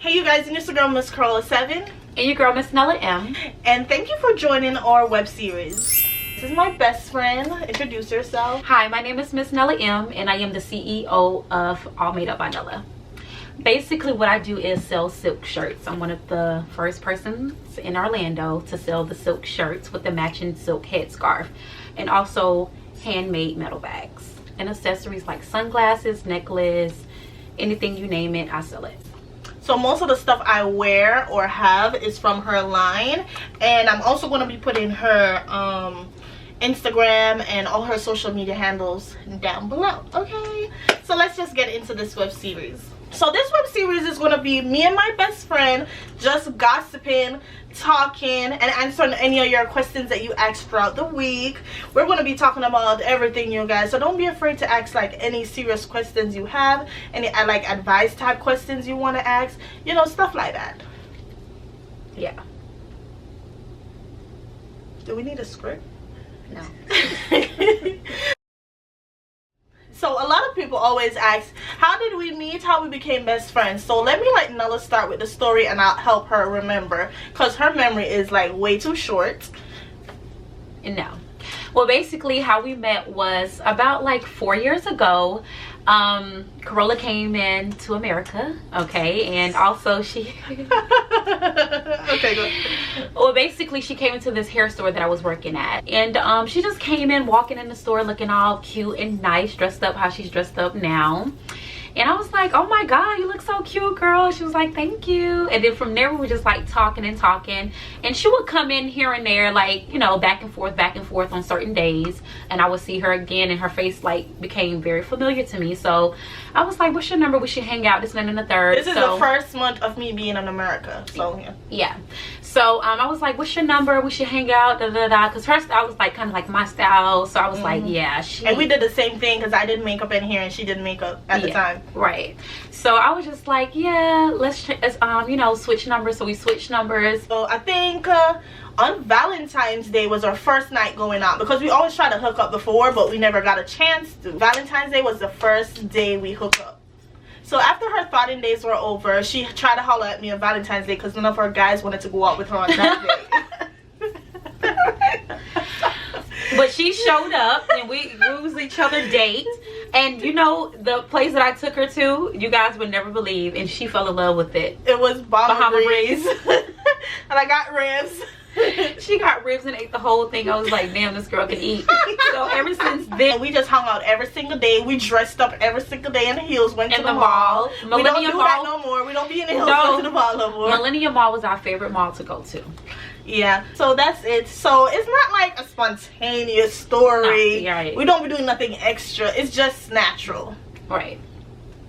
Hey you guys, it's your girl Miss Carola7 and your girl Miss Nella M, and thank you for joining our web series. This is my best friend. Introduce yourself. Hi, my name is Miss Nella M, and I am the CEO of All Made Up by Nella. Basically what I do is sell silk shirts. I'm one of the first persons in Orlando to sell the silk shirts with the matching silk headscarf, and also handmade metal bags and accessories like sunglasses, necklace, anything you name it, I sell it. So most of the stuff I wear or have is from her line, and I'm also going to be putting her Instagram and all her social media handles down below. Okay, so let's just get into this web series. So this web series is going to be me and my best friend just gossiping, talking, and answering any of your questions that you ask throughout the week. We're going to be talking about everything, you guys, so don't be afraid to ask like any serious questions you have, any like advice type questions you want to ask, you know, stuff like that. Yeah. Do we need a script? No. So a lot of people always ask, how did we meet, how we became best friends? So let me let Nella start with the story, and I'll help her remember, because her memory is like way too short. No. Well, basically how we met was about like 4 years ago. Carola came in to America, okay, and also she okay, go. Well, basically she came into this hair store that I was working at, and she just came in walking in the store looking all cute and nice, dressed up how she's dressed up now. And I was like, oh my god, you look so cute, girl. She was like, thank you. And then from there we were just like talking and talking, and she would come in here and there, like, you know, back and forth on certain days, and I would see her again, and her face like became very familiar to me. So I was like, what's your number, we should hang out, this and the third. This is the first month of me being in America, so yeah. So I was like, what's your number, we should hang out, da da da, because her style was like kind of like my style. So I was like, yeah, and we did the same thing, because I did makeup in here and she did makeup at the time. Right. So I was just like, yeah, let's you know, switch numbers. So we switched numbers. So I think on Valentine's Day was our first night going out, because we always try to hook up before, but we never got a chance to. Valentine's Day was the first day we hooked up. So after her thotting days were over, she tried to holler at me on Valentine's Day, because none of her guys wanted to go out with her on that day. But she showed up, and we used each other dates. And you know, the place that I took her to, you guys would never believe, and she fell in love with it. It was Bahama Breeze. And I got ribs. She got ribs and ate the whole thing. I was like, damn, this girl can eat. So ever since then, we just hung out every single day. We dressed up every single day in the heels, went to the mall. We don't do that no more. We don't be in the heels, going to the mall no more. Millennium Mall was our favorite mall to go to. Yeah, so that's it. So it's not like a spontaneous story. No, right. We don't be doing nothing extra. It's just natural. Right.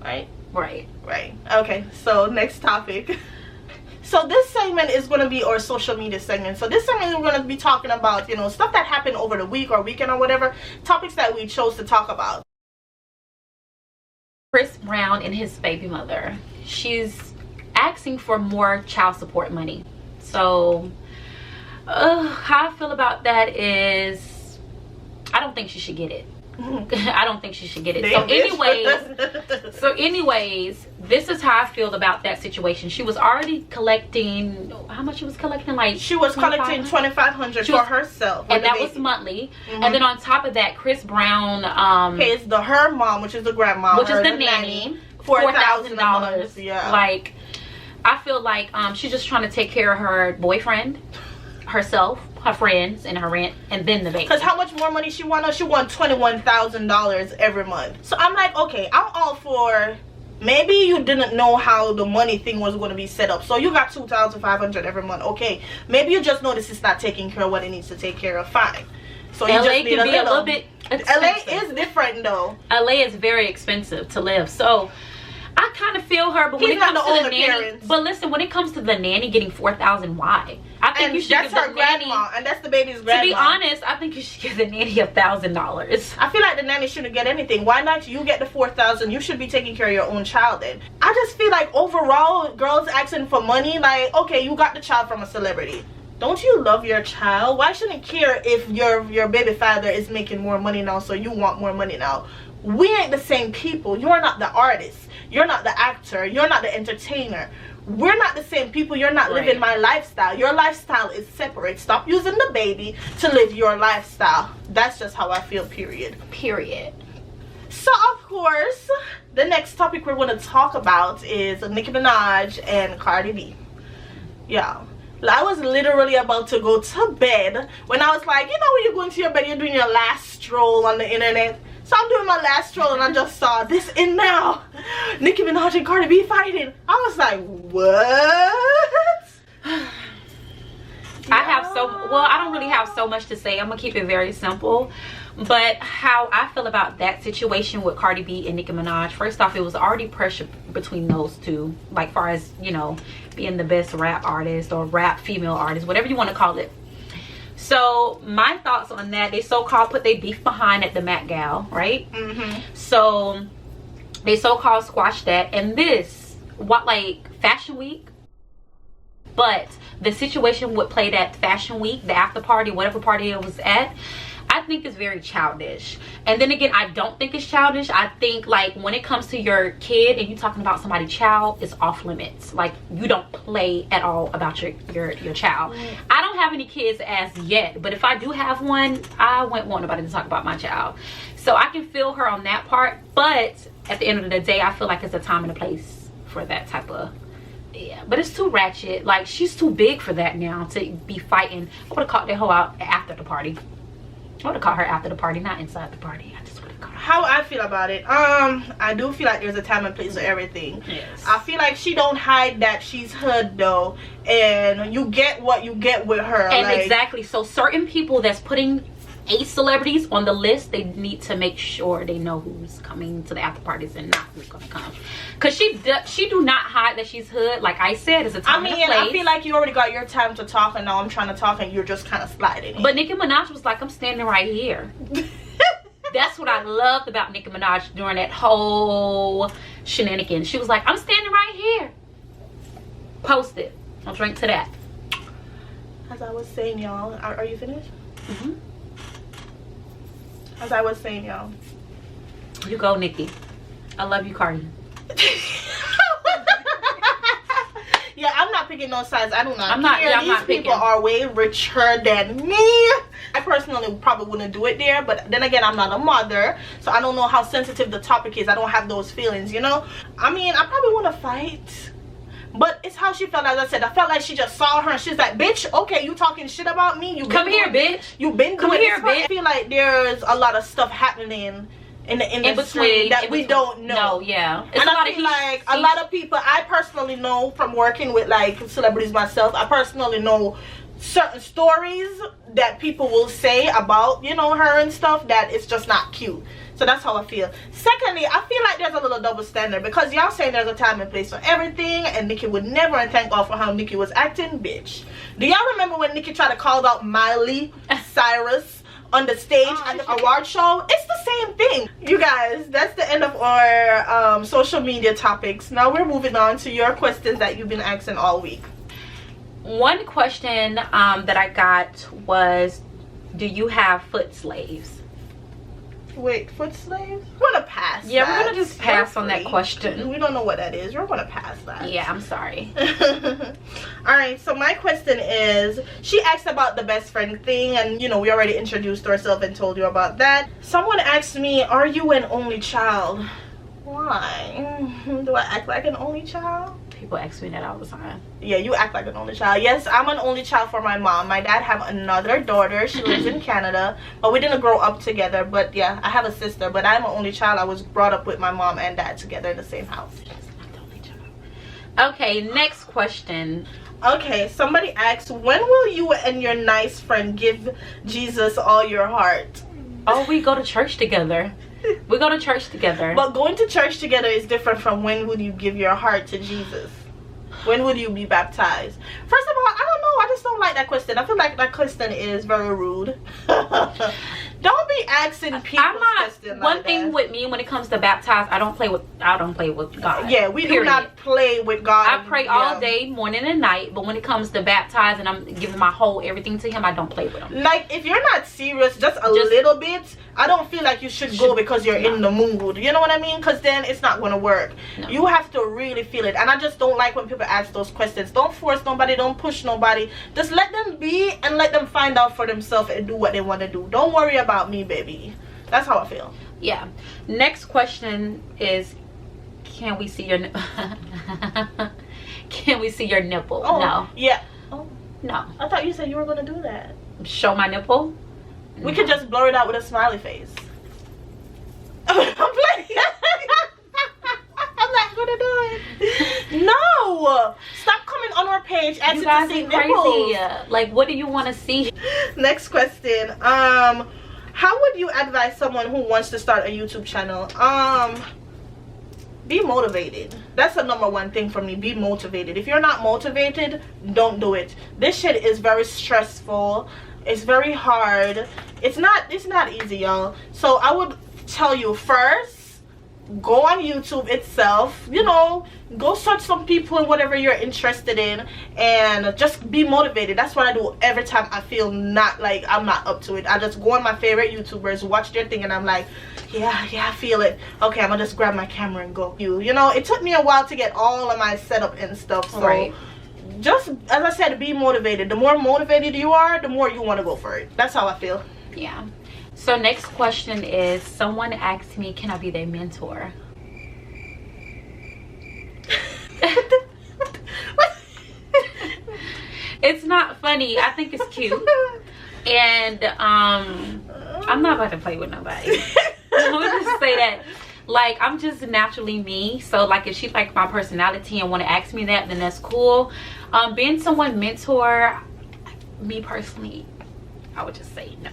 Right? Right. Right. Okay, so next topic. So this segment is going to be our social media segment. So this segment we're going to be talking about, you know, stuff that happened over the week or weekend or whatever. Topics that we chose to talk about. Chris Brown and his baby mother. She's asking for more child support money. So how I feel about that is, I don't think she should get it. I don't think she should get it. So anyways, this is how I feel about that situation. She was already collecting, how much she was collecting? Like, she was collecting $2,500 for herself, and that was monthly. And then on top of that, Chris Brown pays her mom, which is the grandma, which is the nanny, $4,000. Yeah, like, I feel like she's just trying to take care of her boyfriend, herself, her friends, and her rent, and then the baby. Because how much more money she want? She want $21,000 every month. So I'm like, okay, I'm all for, maybe you didn't know how the money thing was going to be set up, so you got $2,500 every month. Okay, maybe you just notice it's not taking care of what it needs to take care of. Fine. So you LA just need can be a little bit expensive. LA is different though. LA is very expensive to live. So I kind of feel her, but when it comes to the nanny, but listen, when it comes to the nanny getting $4,000, why? I think you should give the nanny, and that's the baby's grandma. To be honest, I think you should give the nanny $1,000. I feel like the nanny shouldn't get anything. Why not you get the $4,000? You should be taking care of your own child then. I just feel like overall, girls asking for money, like, okay, you got the child from a celebrity. Don't you love your child? Why shouldn't care if your baby father is making more money now, so you want more money now? We ain't the same people. You are not the artist. You're not the actor. You're not the entertainer. We're not the same people. You're not living my lifestyle. Your lifestyle is separate. Stop using the baby to live your lifestyle. That's just how I feel, period. Period. So, of course, the next topic we're going to talk about is Nicki Minaj and Cardi B. Yeah. I was literally about to go to bed when I was like, you know, when you're going to your bed, you're doing your last stroll on the internet. So I'm doing my last stroll and I just saw this in now. Nicki Minaj and Cardi B fighting. I was like, what? I have I don't really have so much to say. I'm gonna keep it very simple. But how I feel about that situation with Cardi B and Nicki Minaj, first off, it was already pressure between those two, like far as, you know, being the best rap artist or rap female artist, whatever you want to call it. So my thoughts on that, they so-called put their beef behind at the Met Gal, right? So they so-called squashed that, and this, like Fashion Week, but the situation would play that Fashion Week, the after party, whatever party it was at, I think is very childish. And then again, I don't think it's childish. I think, like, when it comes to your kid and you talking about somebody's child, it's off limits. Like, you don't play at all about your child. I don't have any kids as yet, but if I do have one, I wouldn't want nobody to talk about my child. So I can feel her on that part, but at the end of the day, I feel like it's a time and a place for that type of, yeah, but it's too ratchet. Like, she's too big for that now to be fighting. I would have caught that hoe out after the party. I would have caught her after the party, not inside the party. I just would have caught her. How I feel about it, I do feel like there's a time and place for everything. Yes. I feel like she don't hide that she's hood though, and you get what you get with her. And like, exactly, so certain people that's putting 8 celebrities on the list, they need to make sure they know who's coming to the after parties and not who's gonna come, because she do not hide that she's hood. Like I said, it's a time and a place. I feel like you already got your time to talk, and now I'm trying to talk and you're just kind of sliding in. But Nicki Minaj was like, I'm standing right here. That's what I loved about Nicki Minaj during that whole shenanigans. She was like, I'm standing right here. Post it. I'll drink to that. As I was saying, y'all, are you finished? As I was saying, y'all, you go, Nicki. I love you, Cardi. Yeah, I'm not picking no sides. I do not I'm not. care. Yeah, I'm These not people picking. are way richer than me. I personally probably wouldn't do it there, but then again, I'm not a mother, so I don't know how sensitive the topic is. I don't have those feelings, you know. I mean, I probably want to fight, but it's how she felt. As I said, I felt like she just saw her and she's like, bitch, okay, you talking shit about me, you Come here, bitch. You've been Come doing here, this. bitch. I feel like there's a lot of stuff happening in the industry that we don't know. No, yeah. It's And a lot I of feel like a lot of people, I personally know from working with like celebrities myself, I personally know certain stories that people will say about, you know, her and stuff, that it's just not cute. So that's how I feel. Secondly, I feel like there's a little double standard, because y'all saying there's a time and place for everything, and Nicki would never, and thank God for how Nicki was acting, bitch. Do y'all remember when Nicki tried to call out Miley Cyrus on the stage at the award show? It's the same thing. You guys, that's the end of our social media topics. Now we're moving on to your questions that you've been asking all week. One question that I got was, do you have foot slaves? Wait, foot slaves? We're gonna pass. Yeah, that. we're gonna just pass on that question. We don't know what that is. We're gonna pass that. Yeah, I'm sorry. Alright, so my question is, she asked about the best friend thing, and you know, we already introduced ourselves and told you about that. Someone asked me, are you an only child? Why? Do I act like an only child? People ask me that all the time. Yeah, you act like an only child. Yes, I'm an only child for my mom. My dad have another daughter. She lives in Canada, but we didn't grow up together. But yeah, I have a sister, but I'm an only child. I was brought up with my mom and dad together in the same house. Okay, next question. Okay, somebody asked, when will you and your nice friend give Jesus all your heart? Oh, we go to church together. We go to church together. But going to church together is different from when would you give your heart to Jesus? When would you be baptized? First of all, I don't know. I just don't like that question. I feel like that question is very rude. Don't be asking people questions. One thing with me when it comes to baptized, I don't play with God. Yeah, we do not play with God. I pray all day, morning and night, but when it comes to baptized and I'm giving my whole everything to him, I don't play with him. Like, if you're not serious just a little bit, I don't feel like you should go because you're in the mood. You know what I mean? Because then it's not going to work. No. You have to really feel it. And I just don't like when people ask those questions. Don't force nobody. Don't push nobody. Just let them be and let them find out for themselves and do what they want to do. Don't worry about me, baby. That's how I feel. Yeah. Next question is, can we see your can we see your nipple? Oh, no. Yeah. Oh, no. I thought you said you were going to do that. Show my nipple? We could just blur it out with a smiley face. I'm playing. I'm not gonna do it. No, stop coming on our page asking to see nipples. Like, what do you want to see? Next question. How would you advise someone who wants to start a YouTube channel? Be motivated. That's the #1 thing for me. Be motivated. If you're not motivated, don't do it. This shit is very stressful. It's very hard. It's not easy, y'all. So I would tell you, first, go on YouTube itself, you know, go search some people and whatever you're interested in, and just be motivated. That's what I do every time I feel not like I'm not up to it. I just go on my favorite YouTubers, watch their thing, and I'm like, yeah, I feel it. Okay, I'm gonna just grab my camera and go. You know, it took me a while to get all of my setup and stuff. So right. Just, as I said, be motivated. The more motivated you are, the more you want to go for it. That's how I feel. Yeah. So next question is, someone asked me, can I be their mentor? It's not funny. I think it's cute. And I'm not about to play with nobody. Let me just say that. Like, I'm just naturally me. So like, if she like my personality and want to ask me that, then that's cool. Being someone mentor, me personally, I would just say no.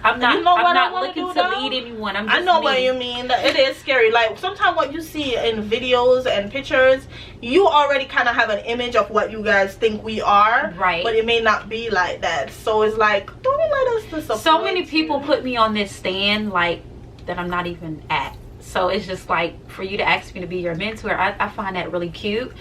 I'm not, you know I'm not looking to lead anyone. I'm just I know me. what you mean. It is scary. Like, sometimes what you see in videos and pictures, you already kind of have an image of what you guys think we are. Right. But it may not be like that. So it's like, don't let us disappoint. So many people put me on this stand, like, that I'm not even at. So it's just like, for you to ask me to be your mentor, I find that really cute.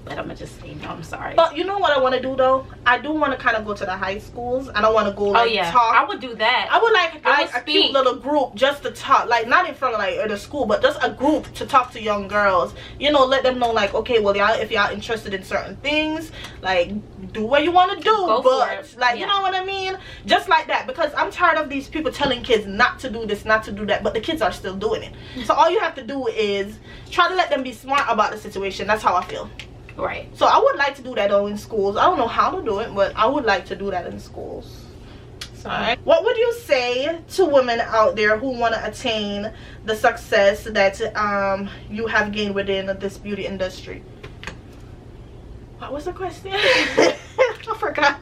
But I'm gonna just say no, I'm sorry. But you know what I want to do though? I do want to kind of go to the high schools. I don't want to go like talk. I would do that. I would like a cute little group just to talk, like not in front of like the school, but just a group to talk to young girls. You know, let them know like, okay, well, y'all, if y'all interested in certain things, like do what you want to do, but like, you know what I mean? Just like that, because I'm tired of these people telling kids not to do this, not to do that, but the kids are still doing it. So all you have to do is try to let them be smart about the situation. That's how I feel. Right. So I would like to do that though in schools. I don't know how to do it, but I would like to do that in schools. So, what would you say to women out there who want to attain the success that you have gained within this beauty industry? What was the question? I forgot.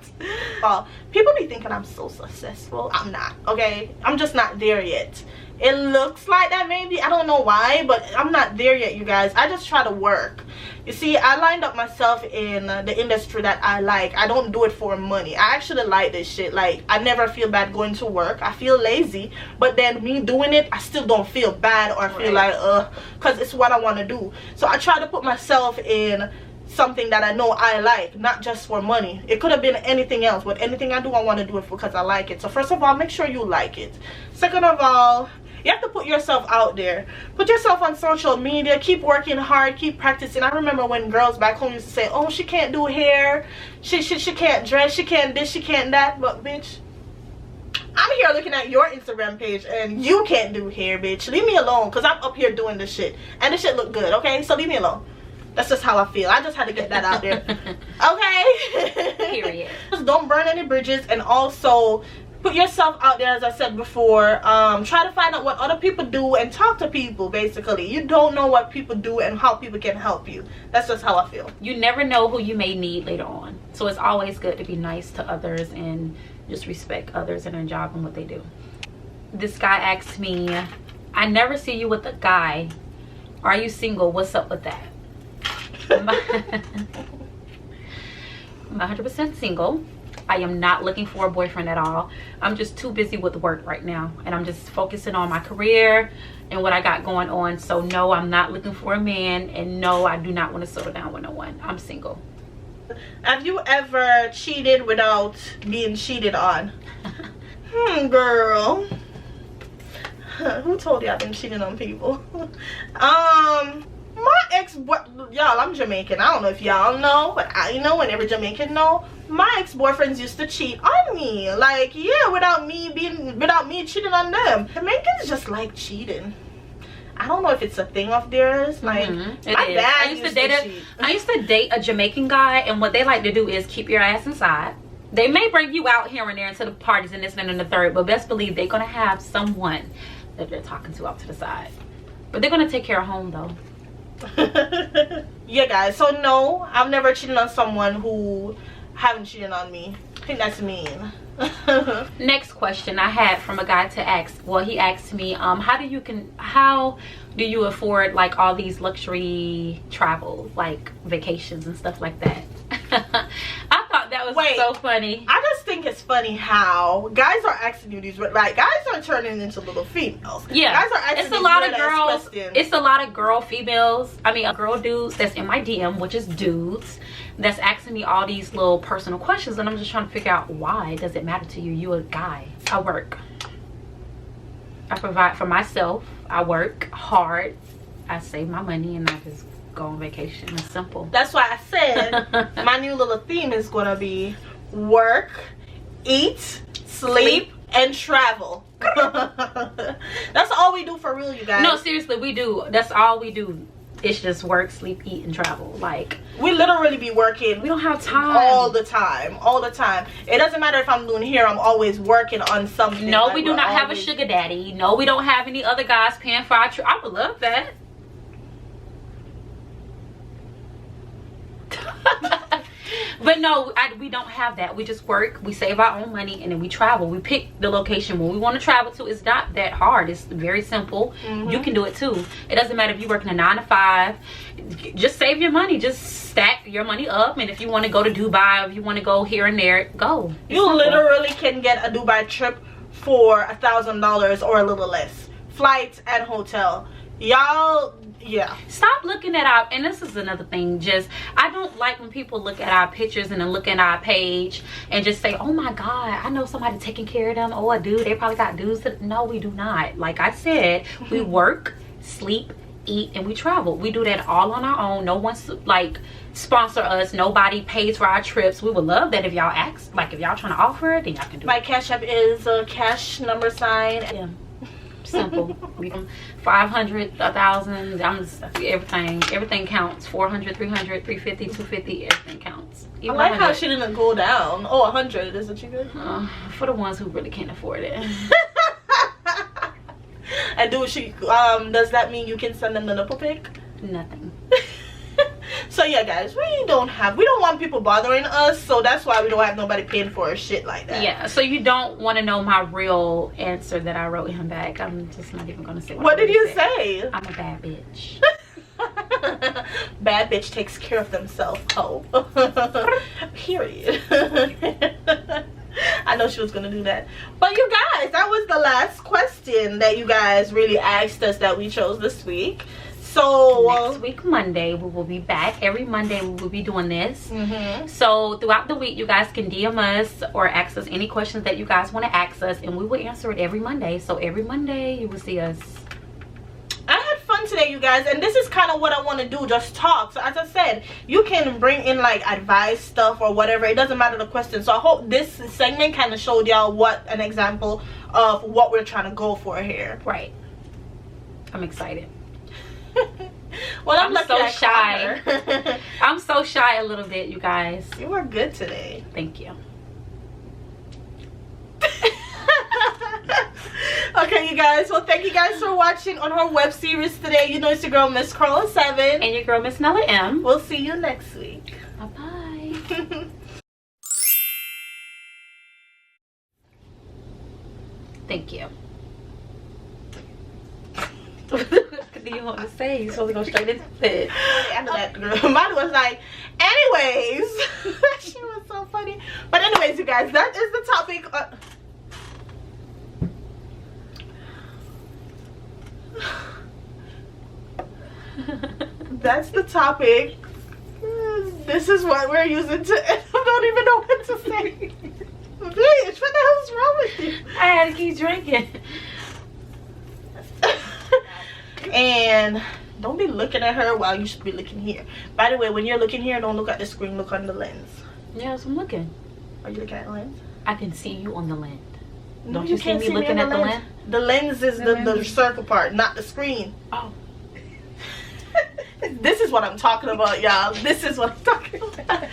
People be thinking I'm so successful. I'm not, okay? I'm just not there yet. It looks like that maybe. I don't know why, but I'm not there yet, you guys. I just try to work. You see, I lined up myself in the industry that I like. I don't do it for money. I actually like this shit. Like, I never feel bad going to work. I feel lazy, but then me doing it, I still don't feel bad or feel like because it's what I want to do. So I try to put myself in something that I know I like, not just for money. It could have been anything else, but anything I do, I want to do it because I like it. So first of all, make sure you like it. Second of all, you have to put yourself out there. Put yourself on social media. Keep working hard. Keep practicing. I remember when girls back home used to say, oh, she can't do hair. She can't dress. She can't this. She can't that. But, bitch, I'm here looking at your Instagram page and you can't do hair, bitch. Leave me alone, because I'm up here doing this shit. And this shit look good, okay? So leave me alone. That's just how I feel. I just had to get that out there. Okay? Period. Just don't burn any bridges, and also put yourself out there, as I said before. Try to find out what other people do and talk to people, basically. You don't know what people do and how people can help you. That's just how I feel. You never know who you may need later on. So it's always good to be nice to others and just respect others and their job and what they do. This guy asked me, I never see you with a guy. Are you single? What's up with that? I'm 100% single. I am not looking for a boyfriend at all. I'm just too busy with work right now, and I'm just focusing on my career and what I got going on. So no, I'm not looking for a man, and no, I do not want to settle down with no one. I'm single. Have you ever cheated without being cheated on? Girl. Who told you I've been cheating on people? My y'all, I'm Jamaican. I don't know if y'all know, but I know, and every Jamaican know, my ex-boyfriends used to cheat on me. Like, yeah, without me cheating on them. Jamaicans just like cheating. I don't know if it's a thing of theirs. Like, my dad I used to date a Jamaican guy, and what they like to do is keep your ass inside. They may bring you out here and there into the parties and this and the third, but best believe they're gonna have someone that they're talking to out to the side. But they're gonna take care of home though. Yeah, guys. So no, I've never cheated on someone who haven't cheated on me. I think that's mean. Next question I had from a guy to ask. Well, he asked me, how do you afford like all these luxury travel, like vacations and stuff like that? I thought that was so funny. I just think it's funny how guys are asking you these, like, guys are turning into little females. Yeah, guys are asking it's a lot of girls. It's a lot of girl dudes that's in my DM, which is dudes, that's asking me all these little personal questions, and I'm just trying to figure out, why does it matter to you? You a guy. I work. I provide for myself. I work hard. I save my money, and I just go on vacation. It's simple. That's why I said my new little theme is gonna be work, eat, sleep, and travel. That's all we do for real, you guys. No, seriously, we do. That's all we do. It's just work, sleep, eat, and travel. Like, we literally be working. We don't have time. All the time. It doesn't matter if I'm doing hair, I'm always working on something. No, we do not have a sugar daddy. No, we don't have any other guys paying for our trip. I would love that. But no, we don't have that. We just work, we save our own money, and then we travel. We pick the location where we want to travel to. It's not that hard. It's very simple. You can do it too. It doesn't matter if you're working a 9 to 5. Just save your money. Just stack your money up, and if you want to go to Dubai, if you want to go here and there, go. You literally can get a Dubai trip for $1,000 or a little less. Flights and hotel. Y'all, yeah. Stop looking at our, and this is another thing, just, I don't like when people look at our pictures and then look at our page and just say, oh my god, I know somebody taking care of them. Oh, a dude, they probably got dudes. No, we do not. Like I said, we work, sleep, eat, and we travel. We do that all on our own. No one's like sponsor us. Nobody pays for our trips. We would love that if y'all ask, like if y'all trying to offer it, then y'all can do it. My Cash App is a cash number sign. Yeah. Simple. We from 500, 1,000. Everything counts. 400, 300, 350, 250. Everything counts. Even I like how she didn't go down. Oh, 100 isn't she good? For the ones who really can't afford it. And does that mean you can send them the nipple pic? Nothing. So yeah, guys, we don't want people bothering us, so that's why we don't have nobody paying for a shit like that. Yeah, so you don't want to know my real answer that I wrote him back. I'm just not even gonna say what did you say? I'm a bad bitch. Bad bitch takes care of themselves. Oh. Period. I know she was gonna do that. But you guys, that was the last question that you guys really asked us that we chose this week. So next week, Monday, we will be back. Every Monday, we will be doing this. So throughout the week, you guys can DM us or ask us any questions that you guys want to ask us, and we will answer it every Monday. So every Monday, you will see us. I had fun today, you guys, and this is kind of what I want to do, just talk. So as I said, you can bring in like advice stuff or whatever. It doesn't matter the question. So I hope this segment kind of showed y'all what an example of what we're trying to go for here. Right. I'm excited. Well, I'm so shy. I'm so shy a little bit, you guys. You were good today. Thank you. Okay, you guys. Well, thank you guys for watching on our web series today. You know, it's your girl Miss Carla 7 and your girl Miss Nella M. We'll see you next week. Bye-bye. Thank you. do you want to say? You're supposed to go straight into it. After that, girl, mine was like, anyways. She was so funny. But anyways, you guys, that is the topic. That's the topic. This is what we're using to. I don't even know what to say. Bitch, what the hell's wrong with you? I had to keep drinking. And don't be looking at her while you should be looking here. By the way, when you're looking here, don't look at the screen, look on the lens. Yes, I'm looking. Are you looking at the lens? I can see you on the lens. No, Don't you see me looking at the lens? The lens is the circle part, not the screen. Oh. This is what I'm talking about, y'all. This is what I'm talking about.